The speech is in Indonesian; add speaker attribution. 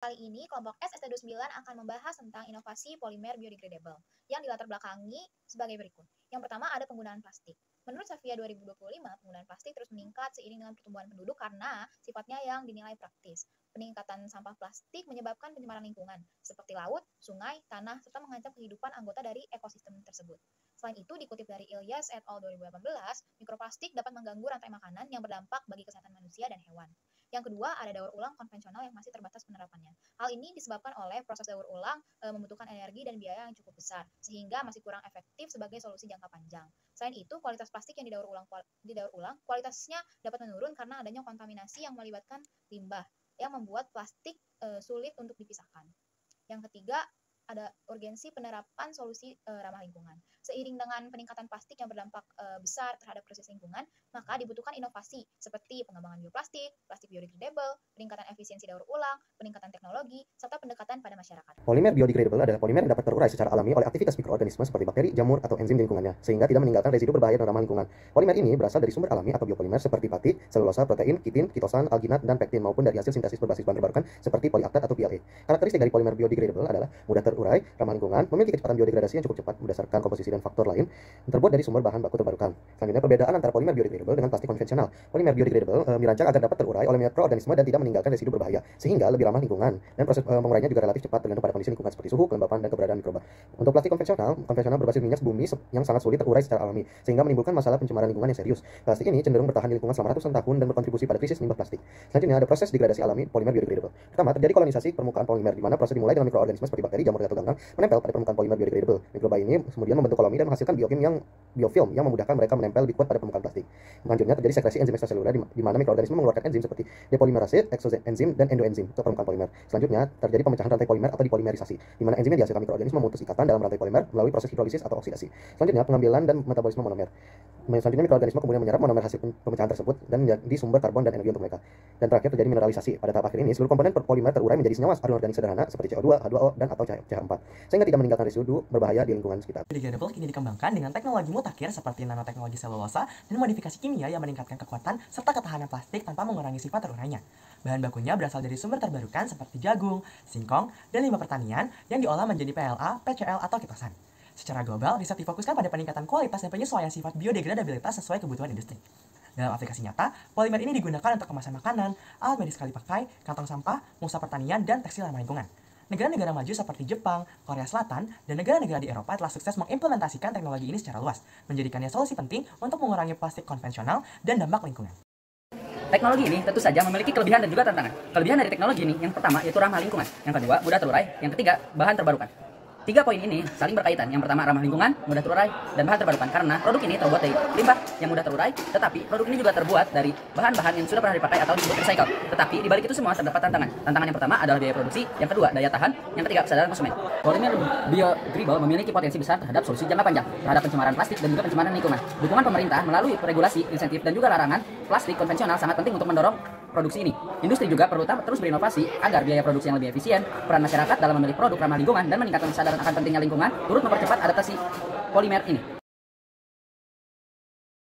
Speaker 1: Kali ini, kelompok SST29 akan membahas tentang inovasi polimer biodegradable yang dilatar belakangi sebagai berikut. Yang pertama ada penggunaan plastik. Menurut Savia 2025, penggunaan plastik terus meningkat seiring dengan pertumbuhan penduduk karena sifatnya yang dinilai praktis. Peningkatan sampah plastik menyebabkan pencemaran lingkungan, seperti laut, sungai, tanah, serta mengancam kehidupan anggota dari ekosistem tersebut. Selain itu, dikutip dari Ilyas et al. 2018, mikroplastik dapat mengganggu rantai makanan yang berdampak bagi kesehatan manusia dan hewan. Yang kedua, ada daur ulang konvensional yang masih terbatas penerapannya. Hal ini disebabkan oleh proses daur ulang membutuhkan energi dan biaya yang cukup besar, sehingga masih kurang efektif sebagai solusi jangka panjang. Selain itu, kualitas plastik yang didaur ulang kualitasnya dapat menurun karena adanya kontaminasi yang melibatkan limbah, yang membuat plastik sulit untuk dipisahkan. Yang ketiga, ada urgensi penerapan solusi ramah lingkungan. Seiring dengan peningkatan plastik yang berdampak besar terhadap proses lingkungan, maka dibutuhkan inovasi seperti pengembangan bioplastik, plastik biodegradable, peningkatan efisiensi daur ulang, peningkatan teknologi, serta pendekatan pada masyarakat.
Speaker 2: Polimer biodegradable adalah polimer yang dapat terurai secara alami oleh aktivitas mikroorganisme seperti bakteri, jamur, atau enzim di lingkungannya, sehingga tidak meninggalkan residu berbahaya dan ramah lingkungan. Polimer ini berasal dari sumber alami atau biopolimer seperti pati, selulosa, protein, kitin, kitosan, alginat, dan pektin, maupun dari hasil sintesis berbasis bahan terbarukan seperti poliaktat atau PLA. Karakteristik dari polimer biodegradable adalah mudah terurai, ramah lingkungan, memiliki kecepatan biodegradasi yang cukup cepat berdasarkan komposisi dan faktor lain, terbuat dari sumber bahan baku terbarukan. Selanjutnya, perbedaan antara polimer biodegradable dengan plastik konvensional. Polimer biodegradable dirancang agar dapat terurai oleh mikroorganisme dan tidak meninggalkan residu berbahaya, sehingga lebih ramah lingkungan, dan proses penguraiannya juga relatif cepat tergantung pada kondisi lingkungan seperti suhu, kelembapan, dan keberadaan mikroba. Untuk plastik konvensional berbasis minyak bumi yang sangat sulit terurai secara alami, sehingga menimbulkan masalah pencemaran lingkungan yang serius. Plastik ini cenderung bertahan di lingkungan selama ratusan tahun dan berkontribusi pada krisis limbah plastik. Selanjutnya, ada proses degradasi alami polimer biodegradable. Pertama, terjadi kolonisasi permukaan polimer, di mana proses dimulai dengan mikroorganisme seperti bakteri, jamur, atau ganggang menempel pada permukaan polimer biodegradable. Mikroba ini kemudian membentuk koloni dan menghasilkan biofilm yang memudahkan mereka menempel lebih kuat pada permukaan plastik. Selanjutnya, terjadi sekresi enzim ekstraseluler di mana mikroorganisme mengeluarkan enzim seperti depolimerase, eksoenzim, dan endoenzim ke permukaan polimer. Selanjutnya, terjadi pemecahan rantai polimer atau dipolimerisasi, di mana enzim yang dihasilkan mikroorganisme memutus ikatan dalam rantai polimer melalui proses hidrolisis atau oksidasi. Selanjutnya, pengambilan dan metabolisme monomer. Selanjutnya, mikroorganisme kemudian menyerap monomer hasil pemecahan tersebut dan menjadi sumber karbon dan energi untuk mereka. Dan terakhir, terjadi mineralisasi. Pada tahap akhir ini, seluruh komponen polimer terurai menjadi senyawa anorganik sederhana seperti CO2, H2O, dan atau CH4, sehingga tidak meninggalkan residu berbahaya di lingkungan sekitar.
Speaker 3: Biodegradable kini dikembangkan dengan teknologi mutakhir seperti nanoteknologi selulosa dan modifikasi kimia yang meningkatkan kekuatan serta ketahanan plastik tanpa mengurangi sifat terurainya. Bahan bakunya berasal dari sumber terbarukan seperti jagung, singkong, dan limbah pertanian yang diolah menjadi PLA, PCL, atau kitosan. Secara global, riset difokuskan pada peningkatan kualitas dan penyesuaian sifat biodegradabilitas sesuai kebutuhan industri. Dalam aplikasi nyata, polimer ini digunakan untuk kemasan makanan, alat medis sekali pakai, kantong sampah, mulsa pertanian, dan tekstil ramah lingkungan. Negara-negara maju seperti Jepang, Korea Selatan, dan negara-negara di Eropa telah sukses mengimplementasikan teknologi ini secara luas, menjadikannya solusi penting untuk mengurangi plastik konvensional dan dampak lingkungan.
Speaker 4: Teknologi ini tentu saja memiliki kelebihan dan juga tantangan. Kelebihan dari teknologi ini yang pertama yaitu ramah lingkungan, yang kedua mudah terurai, yang ketiga bahan terbarukan. Tiga poin ini saling berkaitan. Yang pertama ramah lingkungan, mudah terurai, dan bahan terbarukan. Karena produk ini terbuat dari limbah yang mudah terurai, tetapi produk ini juga terbuat dari bahan-bahan yang sudah pernah dipakai atau disebut recycle. Tetapi di balik itu semua terdapat tantangan. Tantangan yang pertama adalah biaya produksi, yang kedua daya tahan, yang ketiga kesadaran konsumen. Polimer biodegradable memiliki potensi besar terhadap solusi jangka panjang terhadap pencemaran plastik dan juga pencemaran lingkungan. Dukungan pemerintah melalui regulasi, insentif, dan juga larangan plastik konvensional sangat penting untuk mendorong produksi ini. Industri juga perlu terus berinovasi agar biaya produksi yang lebih efisien, peran masyarakat dalam memilih produk ramah lingkungan, dan meningkatkan kesadaran akan pentingnya lingkungan turut mempercepat adaptasi polimer ini.